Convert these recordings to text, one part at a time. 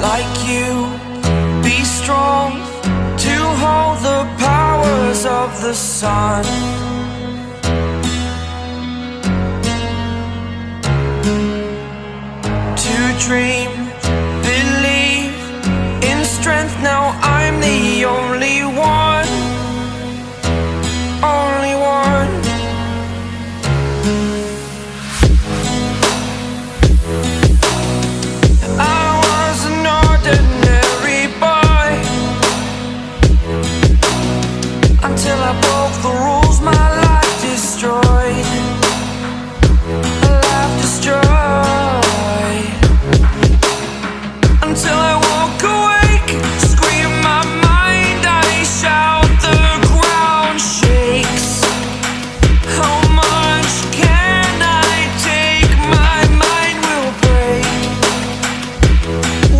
like you, be strong to hold the powers of the sun. To dream, believe in strength, now I'm the only one, only one. I was an ordinary boy until I broke the rules, my life destroyed, life destroyed. Until I walk awake, scream my mind, I shout, the ground shakes. How much can I take? My mind will break.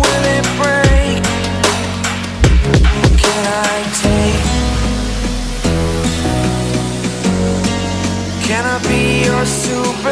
Will it break? Can I take? Can I be your super?